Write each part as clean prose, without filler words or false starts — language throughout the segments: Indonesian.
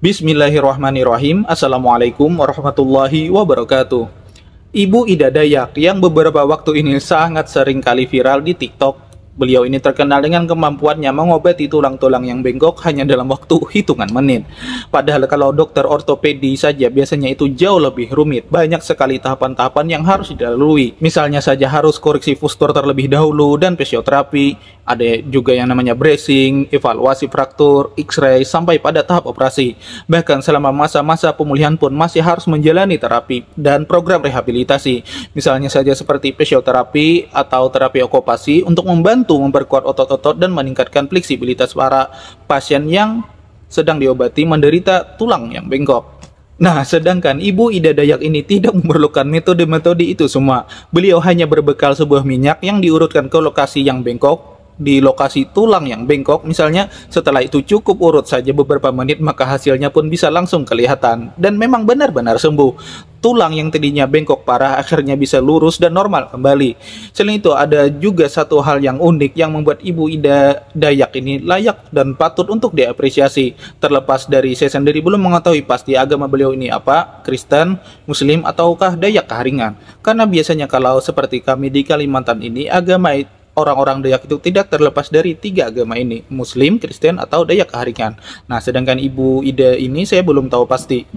Bismillahirrahmanirrahim. Assalamualaikum warahmatullahi wabarakatuh. Ibu Ida Dayak yang beberapa waktu ini sangat sering kali viral di TikTok. Beliau ini terkenal dengan kemampuannya mengobati tulang-tulang yang bengkok hanya dalam waktu hitungan menit. Padahal kalau dokter ortopedi saja biasanya itu jauh lebih rumit. Banyak sekali tahapan-tahapan yang harus dilalui. Misalnya saja harus koreksi postur terlebih dahulu dan fisioterapi. Ada juga yang namanya bracing, evaluasi fraktur, X-ray, sampai pada tahap operasi. Bahkan selama masa-masa pemulihan pun masih harus menjalani terapi dan program rehabilitasi. Misalnya saja seperti fisioterapi atau terapi okupasi untuk membantu memperkuat otot-otot dan meningkatkan fleksibilitas para pasien yang sedang diobati menderita tulang yang bengkok. Nah, sedangkan Ibu Ida Dayak ini tidak memerlukan metode-metode itu semua. Beliau hanya berbekal sebuah minyak yang diurutkan ke lokasi yang bengkok, di lokasi tulang yang bengkok misalnya. Setelah itu cukup urut saja beberapa menit, maka hasilnya pun bisa langsung kelihatan dan memang benar-benar sembuh. Tulang yang tadinya bengkok parah akhirnya bisa lurus dan normal kembali. Selain itu ada juga satu hal yang unik yang membuat Ibu Ida Dayak ini layak dan patut untuk diapresiasi. Terlepas dari saya sendiri belum mengetahui pasti agama beliau ini apa, Kristen, Muslim, ataukah Dayak Kaharingan. Karena biasanya kalau seperti kami di Kalimantan ini, agama orang-orang Dayak itu tidak terlepas dari tiga agama ini, Muslim, Kristen, atau Dayak Kaharingan. Nah, sedangkan Ibu Ida ini saya belum tahu pasti.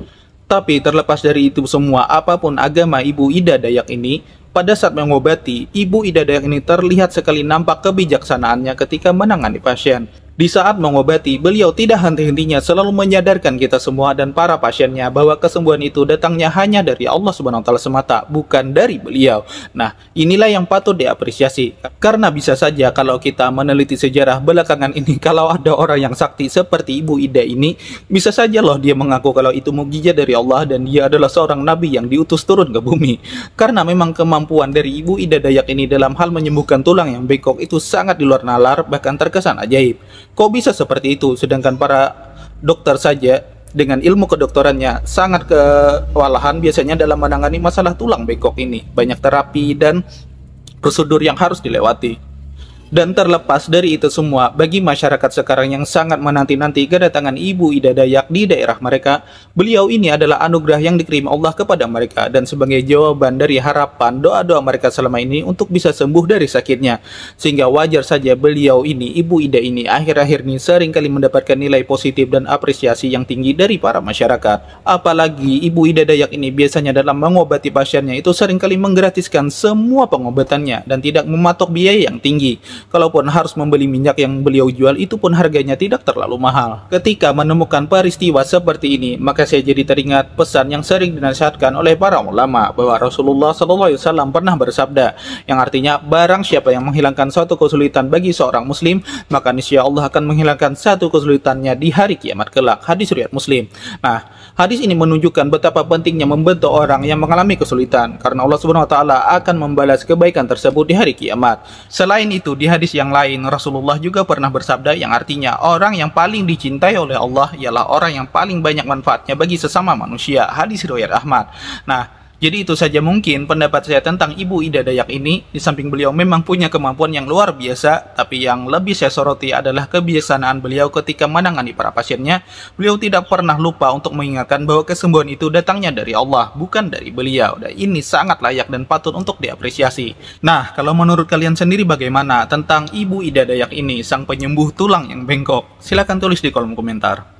Tapi terlepas dari itu semua, apapun agama Ibu Ida Dayak ini, pada saat mengobati, Ibu Ida Dayak ini terlihat sekali nampak kebijaksanaannya ketika menangani pasien. Di saat mengobati, beliau tidak henti-hentinya selalu menyadarkan kita semua dan para pasiennya bahwa kesembuhan itu datangnya hanya dari Allah Subhanahu wa taala semata, bukan dari beliau. Nah, inilah yang patut diapresiasi. Karena bisa saja kalau kita meneliti sejarah belakangan ini, kalau ada orang yang sakti seperti Ibu Ida ini, bisa saja loh dia mengaku kalau itu mukjizat dari Allah dan dia adalah seorang nabi yang diutus turun ke bumi. Karena memang kemampuan dari Ibu Ida Dayak ini dalam hal menyembuhkan tulang yang bengkok itu sangat di luar nalar, bahkan terkesan ajaib. Kok bisa seperti itu? Sedangkan para dokter saja dengan ilmu kedokterannya sangat kewalahan biasanya dalam menangani masalah tulang bengkok ini. Banyak terapi dan prosedur yang harus dilewati. Dan terlepas dari itu semua, bagi masyarakat sekarang yang sangat menanti-nanti kedatangan Ibu Ida Dayak di daerah mereka, beliau ini adalah anugerah yang dikirim Allah kepada mereka dan sebagai jawaban dari harapan doa-doa mereka selama ini untuk bisa sembuh dari sakitnya. Sehingga wajar saja beliau ini, Ibu Ida ini, akhir-akhir ini sering kali mendapatkan nilai positif dan apresiasi yang tinggi dari para masyarakat. Apalagi Ibu Ida Dayak ini biasanya dalam mengobati pasiennya itu sering kali menggratiskan semua pengobatannya dan tidak mematok biaya yang tinggi. Kalaupun harus membeli minyak yang beliau jual, itu pun harganya tidak terlalu mahal. Ketika menemukan peristiwa seperti ini, maka saya jadi teringat pesan yang sering dinasihatkan oleh para ulama bahwa Rasulullah SAW pernah bersabda, yang artinya barang siapa yang menghilangkan suatu kesulitan bagi seorang muslim, maka niscaya Allah akan menghilangkan satu kesulitannya di hari kiamat kelak. Hadis riwayat Muslim. Nah, hadis ini menunjukkan betapa pentingnya membantu orang yang mengalami kesulitan, karena Allah Subhanahu wa taala akan membalas kebaikan tersebut di hari kiamat. Selain itu, di hadis yang lain Rasulullah juga pernah bersabda yang artinya orang yang paling dicintai oleh Allah ialah orang yang paling banyak manfaatnya bagi sesama manusia. Hadis riwayat Ahmad. Nah, jadi itu saja mungkin pendapat saya tentang Ibu Ida Dayak ini. Di samping beliau memang punya kemampuan yang luar biasa, tapi yang lebih saya soroti adalah kebijaksanaan beliau ketika menangani para pasiennya. Beliau tidak pernah lupa untuk mengingatkan bahwa kesembuhan itu datangnya dari Allah, bukan dari beliau. Dan ini sangat layak dan patut untuk diapresiasi. Nah, kalau menurut kalian sendiri bagaimana tentang Ibu Ida Dayak ini, sang penyembuh tulang yang bengkok? Silahkan tulis di kolom komentar.